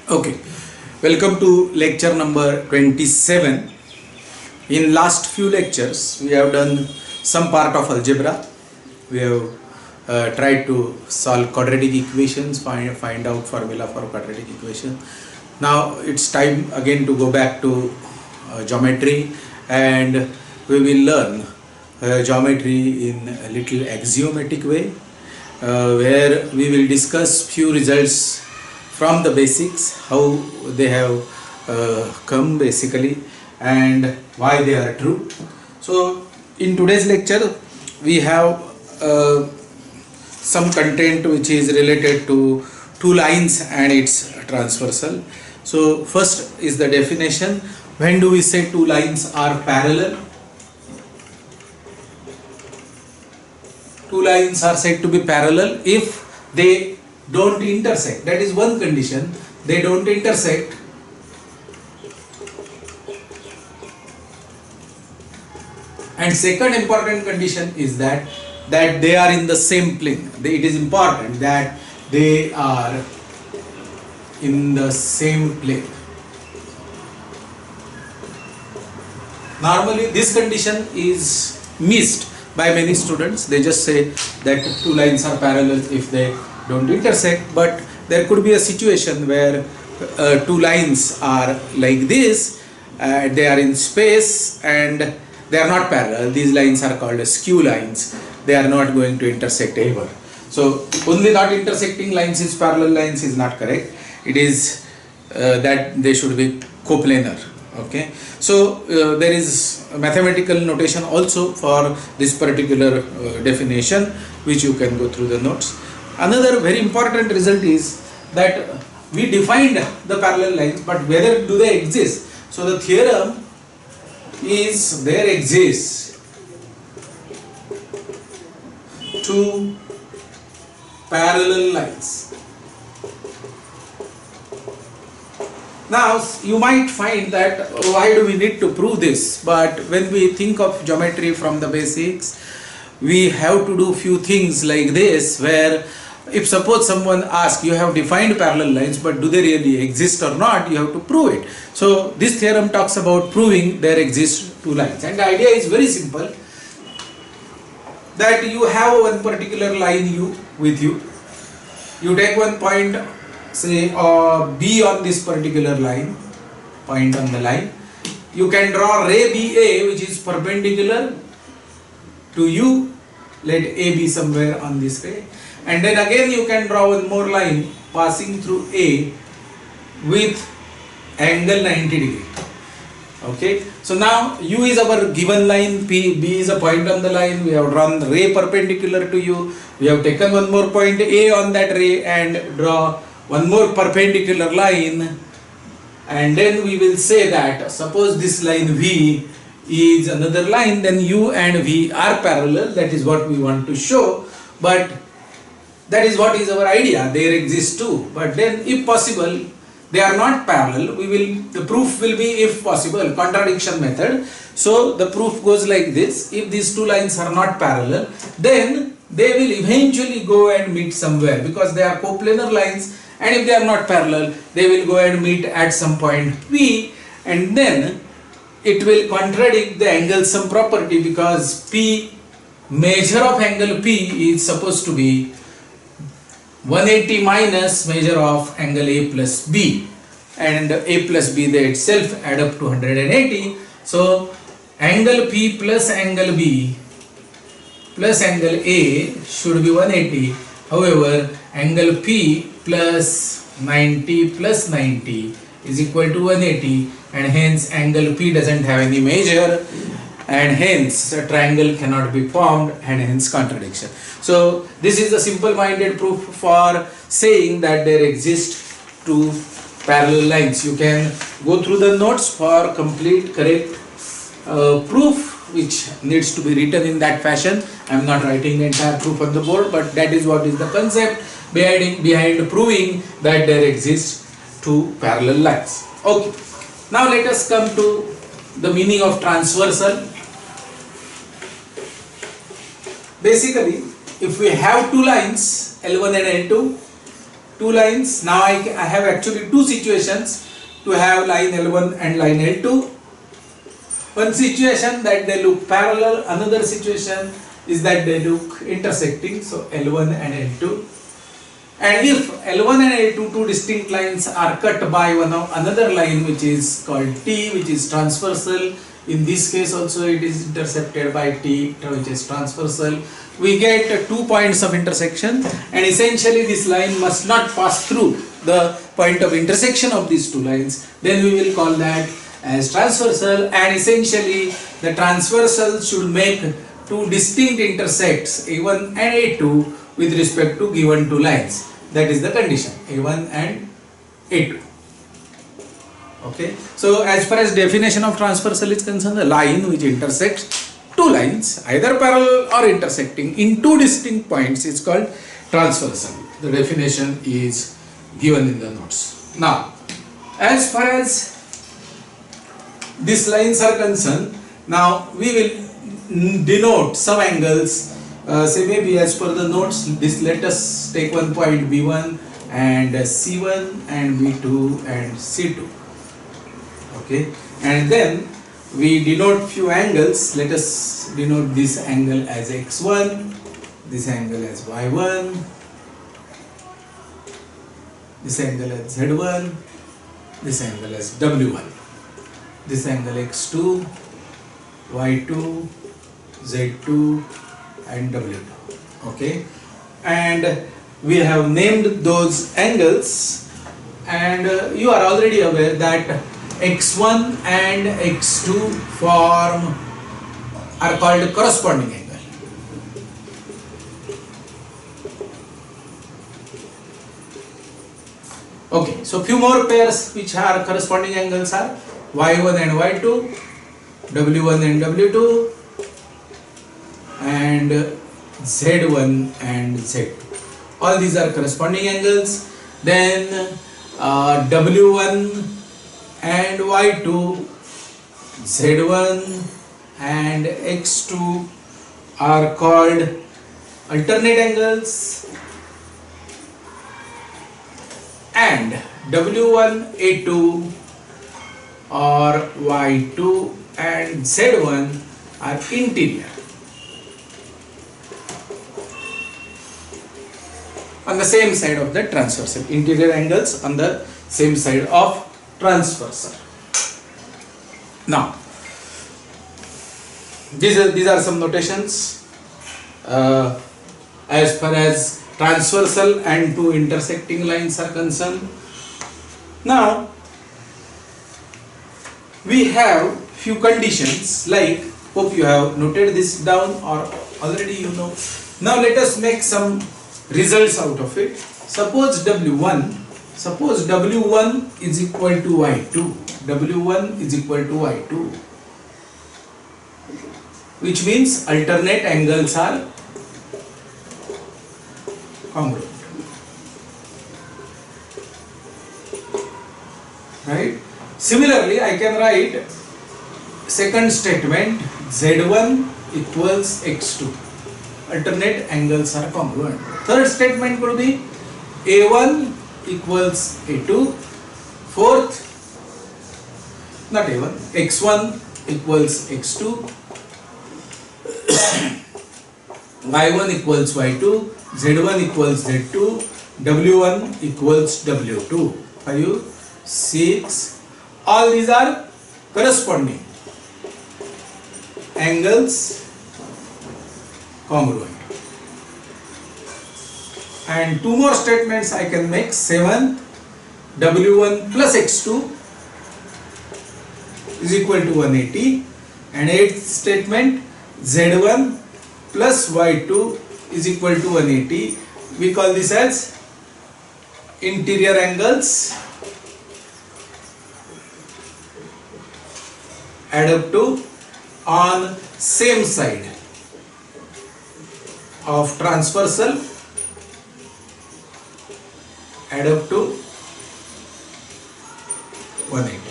Okay, welcome to lecture number 27. In last few lectures, we have done some part of algebra. We have tried to solve quadratic equations, find out formula for quadratic equation. Now it's time again to go back to geometry, and we will learn geometry in a little axiomatic way, where we will discuss few results from the basics, how they have come basically and why they are true. So in today's lecture we have some content which is related to two lines and its transversal. So first is the definition. When do we say two lines are parallel? Two lines are said to be parallel if they don't intersect. That is one condition. They don't intersect. And second important condition is that they are in the same plane. It is important that they are in the same plane. Normally this condition is missed by many students. They just say that two lines are parallel if they don't intersect, but there could be a situation where two lines are like this, they are in space and they are not parallel. These lines are called as skew lines. They are not going to intersect ever. So only not intersecting lines is parallel lines is not correct. It is that they should be coplanar. Okay, so there is a mathematical notation also for this particular definition, which you can go through the notes. Another very important result is that we defined the parallel lines, but whether do they exist? So the theorem is there exists two parallel lines. Now you might find that why do we need to prove this? But when we think of geometry from the basics, we have to do few things like this, where if suppose someone asks, you have defined parallel lines, but do they really exist or not, you have to prove it. So this theorem talks about proving there exist two lines, and the idea is very simple, that you have one particular line with you. You take one point, say B on this particular line, point on the line. You can draw ray BA which is perpendicular to you. Let A be somewhere on this ray, and then again you can draw one more line passing through A with angle 90 degree. Okay, so now U is our given line, B is a point on the line. We have drawn ray perpendicular to U. We have taken one more point A on that ray and draw one more perpendicular line, and then we will say that suppose this line V is another line, then U and V are parallel. That is what we want to show, but that is what is our idea. There exist two, but then if possible they are not parallel, the proof will be, if possible, contradiction method. So the proof goes like this: if these two lines are not parallel, then they will eventually go and meet somewhere, because they are coplanar lines, and if they are not parallel, they will go and meet at some point P, and then it will contradict the angle sum property, because P, measure of angle P is supposed to be 180 minus measure of angle A plus B, and A plus B they itself add up to 180. So angle P plus angle B plus angle A should be 180. However, angle P plus 90 plus 90 is equal to 180, and hence angle P doesn't have any measure, and hence a triangle cannot be formed, and hence contradiction. So this is the simple-minded proof for saying that there exist two parallel lines. You can go through the notes for complete correct proof, which needs to be written in that fashion. I am not writing the entire proof on the board, but that is what is the concept behind proving that there exists two parallel lines. Okay, now let us come to the meaning of transversal. Basically, if we have two lines L1 and L2, two lines. Now I have actually two situations to have line L1 and line L2. One situation that they look parallel, another situation is that they look intersecting, so L1 and L2. And if L1 and L2, two distinct lines, are cut by another line which is called T, which is transversal, in this case also it is intercepted by T, which is transversal, we get 2 points of intersection, and essentially this line must not pass through the point of intersection of these two lines. Then we will call that as transversal, and essentially the transversal should make two distinct intersects A1 and A2 with respect to given two lines. That is the condition, A1 and A2. Okay, so as far as definition of transversal is concerned, the line which intersects two lines, either parallel or intersecting in two distinct points, is called transversal. The definition is given in the notes. Now, as far as these lines are concerned, now we will denote some angles. Say maybe as per the notes, let us take one point B1 and C1 and B2 and C2. Okay, and then we denote few angles. Let us denote this angle as x1, this angle as y1, this angle as z1, this angle as w1, this angle x2, y2, z2 and w2. Okay, and we have named those angles, and you are already aware that x1 and x2 are called corresponding angle. Okay, so few more pairs which are corresponding angles are y1 and y2, w1 and w2, and z1 and z2. All these are corresponding angles. Then w1 and y2, z1 and x2 are called alternate angles, and w1, a2 or y2 and z1 are interior. On the same side of the transversal, interior angles on the same side of transversal. Now, these are some notations as far as transversal and two intersecting lines are concerned. Now, we have few conditions, like, hope you have noted this down or already you know. Now let us make some results out of it. Suppose W1 is equal to Y2. W1 is equal to Y2, which means alternate angles are congruent. Right? Similarly, I can write second statement, Z1 equals X2. Alternate angles are congruent. Third statement could be A1 equals A2. Fourth, not A1, X1 equals X2. Y1 equals Y2. Z1 equals Z2. W1 equals W2. 5, 6. All these are corresponding angles congruent. And two more statements I can make. 7, W1 plus X2 is equal to 180. And 8th statement, Z1 plus Y2 is equal to 180. We call this as interior angles add up to on same side of transversal add up to 180.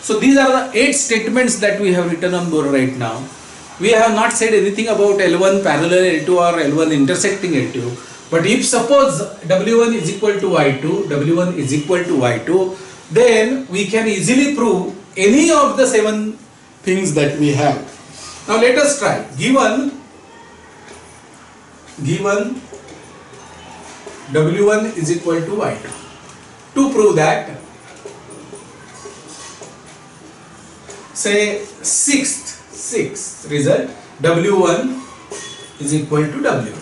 So these are the 8 statements that we have written on board right now. We have not said anything about L1 parallel L2 or L1 intersecting L2, But if suppose W1 is equal to Y2, W1 is equal to Y2, then we can easily prove any of the 7 things that we have. Now let us try. Given W1 is equal to Y2. To prove that, say sixth result, W1 is equal to W2.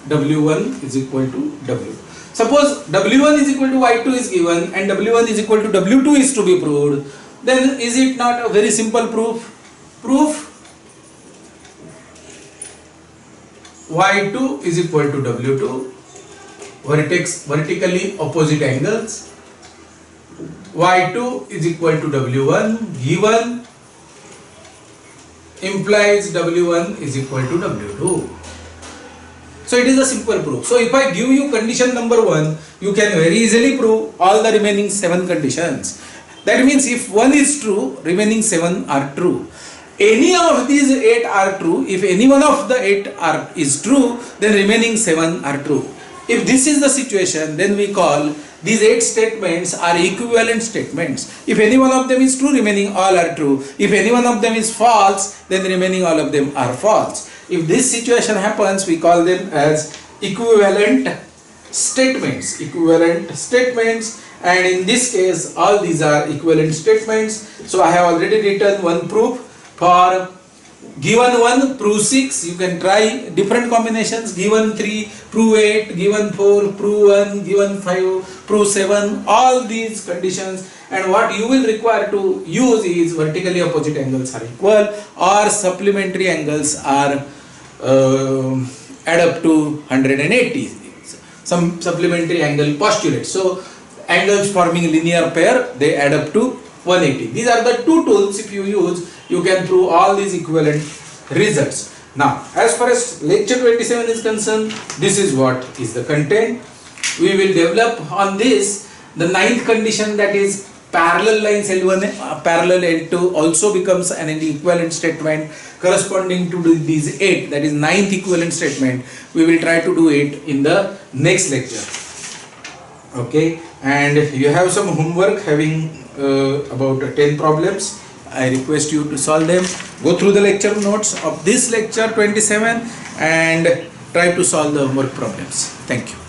W1 is equal to W. Suppose W1 is equal to Y2 is given and W1 is equal to W2 is to be proved, then is it not a very simple proof? Proof Y2 is equal to W2, vertically opposite angles. Y2 is equal to W1 given implies W1 is equal to W2. So it is a simple proof. So if I give you condition number 1, you can very easily prove all the remaining 7 conditions. That means if 1 is true, remaining 7 are true. Any of these 8 are true. If any one of the 8 is true, then remaining 7 are true. If this is the situation, then we call these 8 statements are equivalent statements. If any one of them is true, remaining all are true. If any one of them is false, then remaining all of them are false. If this situation happens, we call them as equivalent statements. Equivalent statements, and in this case, all these are equivalent statements. So I have already written one proof. For given 1, prove 6. You can try different combinations. Given 3, prove 8. Given 4, prove 1. Given 5, prove 7. All these conditions. And what you will require to use is vertically opposite angles are equal or supplementary angles are add up to 180. Some supplementary angle postulate. So angles forming linear pair, they add up to 180. These are the 2 tools. If you use, you can prove all these equivalent results. Now, as far as lecture 27 is concerned, this is what is the content. We will develop on this the 9th condition, that is parallel lines L1 parallel L2 also becomes an equivalent statement corresponding to these 8, that is 9th equivalent statement. We will try to do it in the next lecture. Okay, and you have some homework having about 10 problems. I request you to solve them. Go through the lecture notes of this lecture 27 and try to solve the homework problems. Thank you.